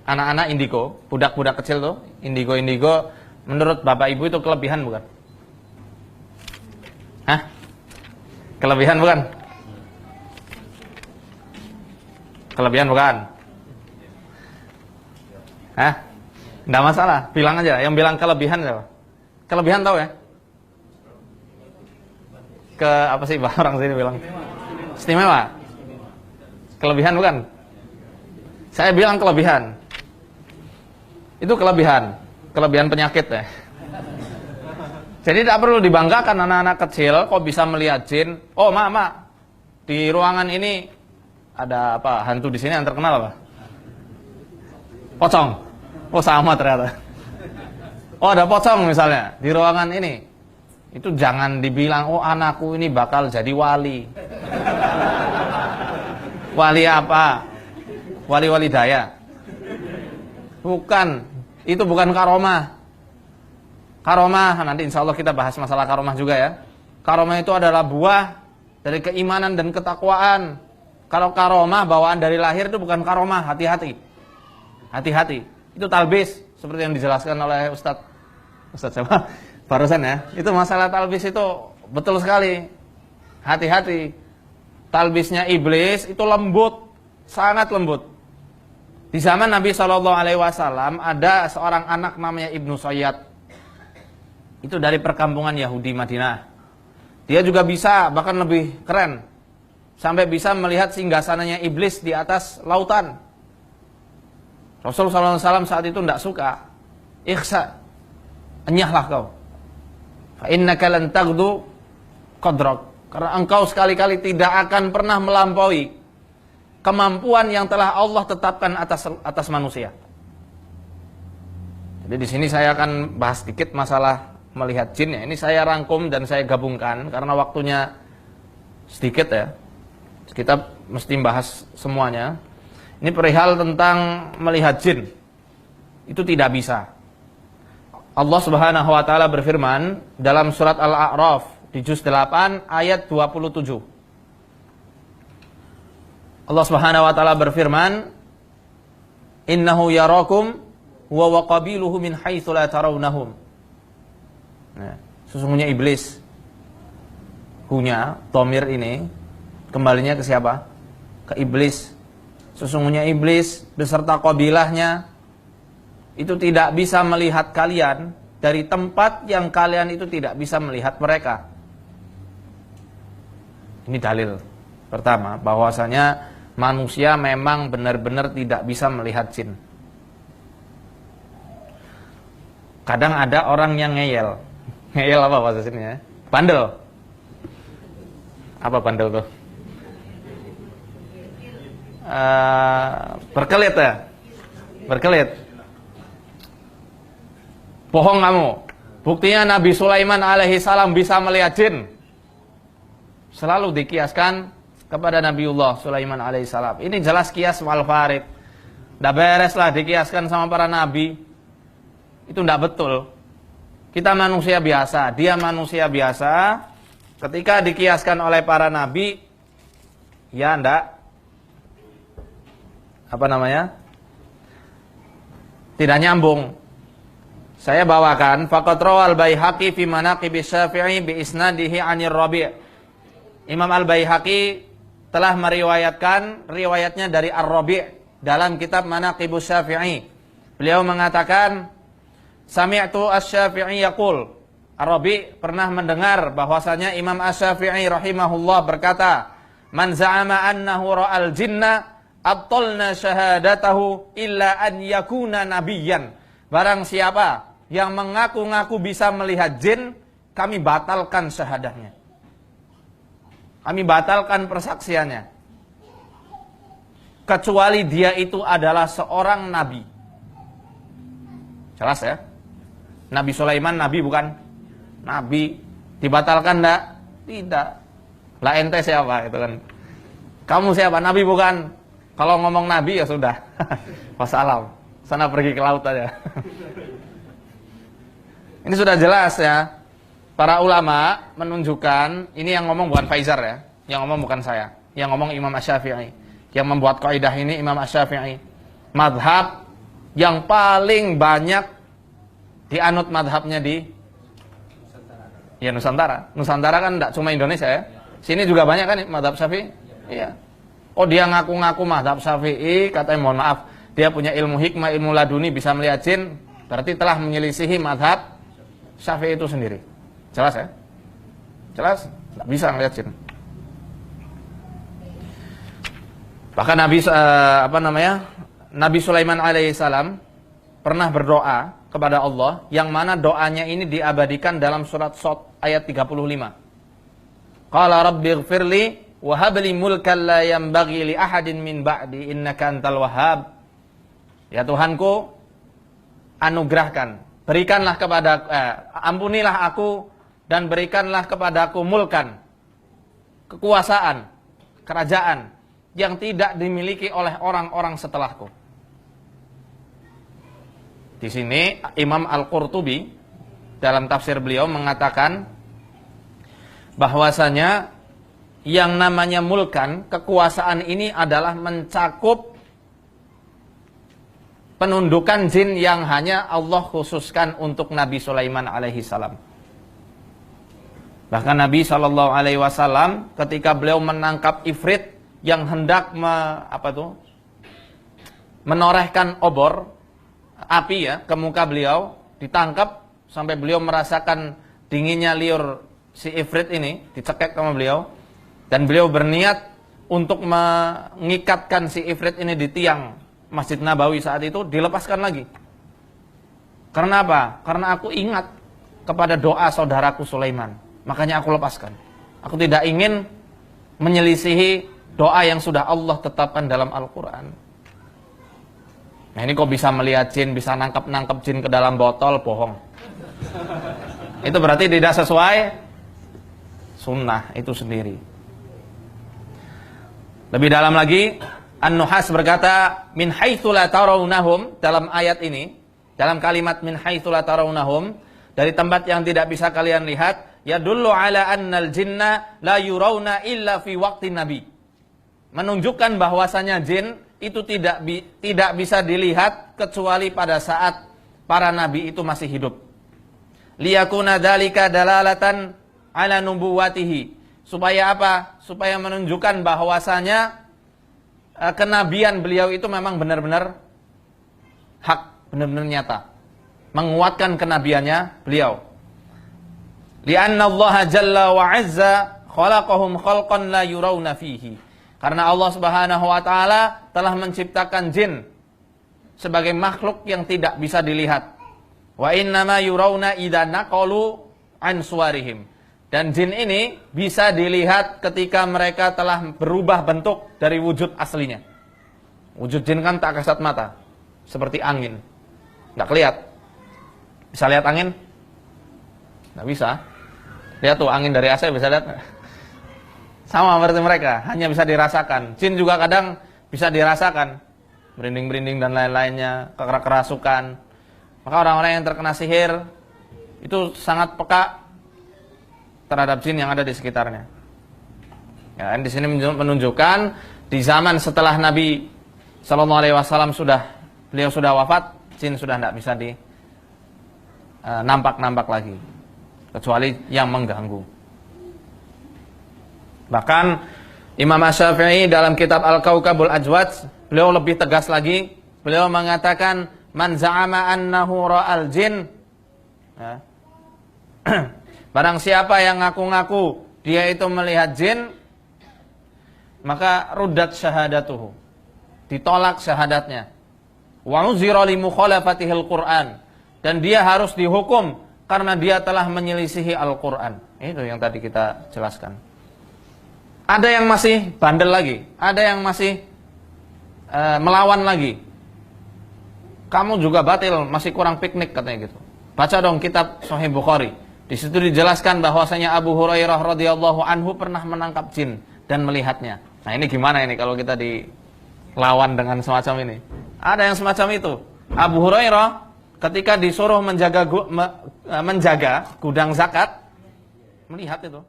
anak-anak indigo, budak-budak kecil tuh, indigo, menurut Bapak Ibu itu kelebihan bukan? Hah? Kelebihan bukan? Kelebihan bukan? Hah? Nggak masalah, bilang aja. Yang bilang kelebihan siapa? Kelebihan tahu ya? Apa sih orang sini bilang? Istimewa. Kelebihan bukan? Saya bilang kelebihan. Itu kelebihan. Kelebihan penyakit ya. Jadi tidak perlu dibanggakan anak-anak kecil kok bisa melihat jin. Oh, mak, di ruangan ini ada apa? Hantu di sini yang terkenal apa? Pocong. Oh, sama ternyata. Oh, ada pocong misalnya di ruangan ini. Itu jangan dibilang, oh anakku ini bakal jadi wali. Wali apa? Wali-wali daya. Bukan. Itu bukan karomah. Karomah, nanti insya Allah kita bahas masalah karomah juga ya. Karomah itu adalah buah dari keimanan dan ketakwaan. Kalau karomah bawaan dari lahir itu bukan karomah, hati-hati. Hati-hati. Itu talbis, seperti yang dijelaskan oleh Ustadz siapa? Barusan ya. Itu masalah talbis itu betul sekali. Hati-hati. Talbisnya iblis itu lembut, sangat lembut. Di zaman Nabi SAW ada seorang anak namanya Ibnu Sayyad. Itu dari perkampungan Yahudi Madinah. Dia juga bisa, bahkan lebih keren, sampai bisa melihat singgasananya iblis di atas lautan. Rasulullah SAW saat itu tidak suka. Ikhsa, enyahlah kau. Fa innaka lan taghdu qadrak. Karena engkau sekali-kali tidak akan pernah melampaui kemampuan yang telah Allah tetapkan atas manusia. Jadi di sini saya akan bahas sedikit masalah melihat jin ya. Ini saya rangkum dan saya gabungkan karena waktunya sedikit ya. Kita mesti bahas semuanya. Ini perihal tentang melihat jin. Itu tidak bisa. Allah Subhanahu wa taala berfirman dalam surat Al-A'raf di juz 8 ayat 27. Allah Subhanahu wa taala berfirman, "Innahu yarakum huwa wa qabiluhu min haitsu la tarawnahum." Nah, sesungguhnya iblis, hunya dhamir ini kembalinya ke siapa? Ke iblis. Sesungguhnya iblis beserta qabilahnya itu tidak bisa melihat kalian dari tempat yang kalian itu tidak bisa melihat mereka. Ini dalil pertama bahwasanya manusia memang benar-benar tidak bisa melihat jin. Kadang ada orang yang ngeyel. Ngeyel apa bahasa sini ya? Bandel. Apa bandel tuh? Berkelit ya? Berkelit. Bohong kamu. Buktinya Nabi Sulaiman alaihi salam bisa melihat jin. Selalu dikiaskan kepada Nabiullah Sulaiman alaihi salam. Ini jelas kias wal farid. Nggak beres lah dikiaskan sama para nabi. Itu nggak betul. Kita manusia biasa, dia manusia biasa. Ketika dikiaskan oleh para nabi, ya ndak, apa namanya? Tidak nyambung. Saya bawakan faqad rawal Baihaqi fi manaqib Syafi'i bi isnadihi 'anir Rabi'. Imam Al-Baihaqi telah meriwayatkan riwayatnya dari Ar-Rabi' dalam kitab Manaqib Syafi'i. Beliau mengatakan, sami'tu asy-Syafi'i yaqul. Ar-Rabi' pernah mendengar bahwasanya Imam Asy-Syafi'i rahimahullah berkata, man za'ama annahu ra'al jinna abtalna syahadatahu illa an yakuna nabiyyan. Barang siapa yang mengaku-ngaku bisa melihat jin, kami batalkan syahadahnya. Kami batalkan persaksiannya. Kecuali dia itu adalah seorang nabi. Jelas ya? Nabi Sulaiman nabi bukan? Nabi. Dibatalkan enggak? Tidak. Lah ente siapa itu kan? Kamu siapa? Nabi bukan? Kalau ngomong nabi ya sudah. Wassalam. Sana pergi ke laut aja. Ini sudah jelas ya. Para ulama menunjukkan, ini yang ngomong bukan Faizar ya, yang ngomong bukan saya, yang ngomong Imam Asy-Syafi'i, yang membuat kaidah ini Imam Asy-Syafi'i. Madhab yang paling banyak dianut madhabnya di Nusantara. Nusantara kan tidak cuma Indonesia ya. Sini juga banyak kan madhab Syafi'i. Iya. Oh dia ngaku-ngaku madhab Syafi'i, katanya mohon maaf, dia punya ilmu hikmah, ilmu laduni, bisa melihat jin, berarti telah menyelisihi madhab Syafi'i itu sendiri. Jelas ya? Jelas? Tidak bisa melihat jin. Bahkan Nabi Sulaiman alaihissalam pernah berdoa kepada Allah, yang mana doanya ini diabadikan dalam surat Shad ayat 35. Qala rabbighfirli wa habli mulkan la yanbaghi li ahadin min ba'di innaka antal wahhab. Ya Tuhanku, anugerahkan, berikanlah ampunilah aku dan berikanlah kepadaku mulkan, kekuasaan, kerajaan yang tidak dimiliki oleh orang-orang setelahku. Di sini Imam Al-Qurtubi dalam tafsir beliau mengatakan bahwasanya yang namanya mulkan, kekuasaan ini adalah mencakup penundukan jin yang hanya Allah khususkan untuk Nabi Sulaiman alaihi salam. Bahkan Nabi SAW ketika beliau menangkap ifrit yang hendak menorehkan obor api ya ke muka beliau, ditangkap sampai beliau merasakan dinginnya liur si ifrit ini, dicekek sama beliau, dan beliau berniat untuk mengikatkan si ifrit ini di tiang Masjid Nabawi saat itu, dilepaskan lagi. Karena apa? Karena aku ingat kepada doa saudaraku Sulaiman, makanya aku lepaskan. Aku tidak ingin menyelisihi doa yang sudah Allah tetapkan dalam Al-Quran. Nah ini kok bisa melihat jin, bisa nangkep jin ke dalam botol, bohong. Itu berarti tidak sesuai sunnah itu sendiri. Lebih dalam lagi, An-Nuhas berkata, min haitsu la tarawnahum, dalam ayat ini, dalam kalimat min haitsu la tarawnahum, dari tempat yang tidak bisa kalian lihat, yadullu ala annal jinna la yurawna illa fi waqtin nabi. Menunjukkan bahwasanya jin itu tidak bisa dilihat kecuali pada saat para nabi itu masih hidup. Liyakuna dzalika dalalatan ala nubuwatihi. Supaya apa? Supaya menunjukkan bahwasanya kenabian beliau itu memang benar-benar hak, benar-benar nyata. Menguatkan kenabiannya beliau. Li'anna Allah jalla wa azza khalaqahum khalqan la yurawna fihi. Karena Allah Subhanahu wa taala telah menciptakan jin sebagai makhluk yang tidak bisa dilihat. Wa innama yurawna idza naqalu an suwarihim. Dan jin ini bisa dilihat ketika mereka telah berubah bentuk dari wujud aslinya. Wujud jin kan tak kasat mata, seperti angin. Enggak kelihatan. Bisa lihat angin? Enggak bisa. Lihat tuh angin dari AC bisa lihat. Sama seperti mereka, hanya bisa dirasakan. Jin juga kadang bisa dirasakan, merinding-merinding dan lain-lainnya, kerasukan. Maka orang-orang yang terkena sihir itu sangat peka terhadap jin yang ada di sekitarnya. Ya, di sini menunjukkan di zaman setelah Nabi SAW beliau sudah wafat, jin sudah tidak bisa nampak lagi, kecuali yang mengganggu. Bahkan Imam Asy-Syafi'i dalam kitab Al-Kaukabul Ajwad, beliau lebih tegas lagi. Beliau mengatakan, man za'ama annahu ra'al jin. Ya. Barang siapa yang ngaku-ngaku dia itu melihat jin, maka ruddat syahadatuhu. Ditolak syahadatnya. Wa uzira li mukhalafatihil Qur'an. Dan dia harus dihukum karena dia telah menyelisihi Al-Qur'an. Itu yang tadi kita jelaskan. Ada yang masih bandel lagi, ada yang masih melawan lagi. Kamu juga batil, masih kurang piknik katanya gitu. Baca dong kitab Sahih Bukhari. Di situ dijelaskan bahwasanya Abu Hurairah radhiyallahu anhu pernah menangkap jin dan melihatnya. Nah ini gimana ini kalau kita dilawan dengan semacam ini? Ada yang semacam itu. Abu Hurairah ketika disuruh menjaga gudang zakat, melihat itu.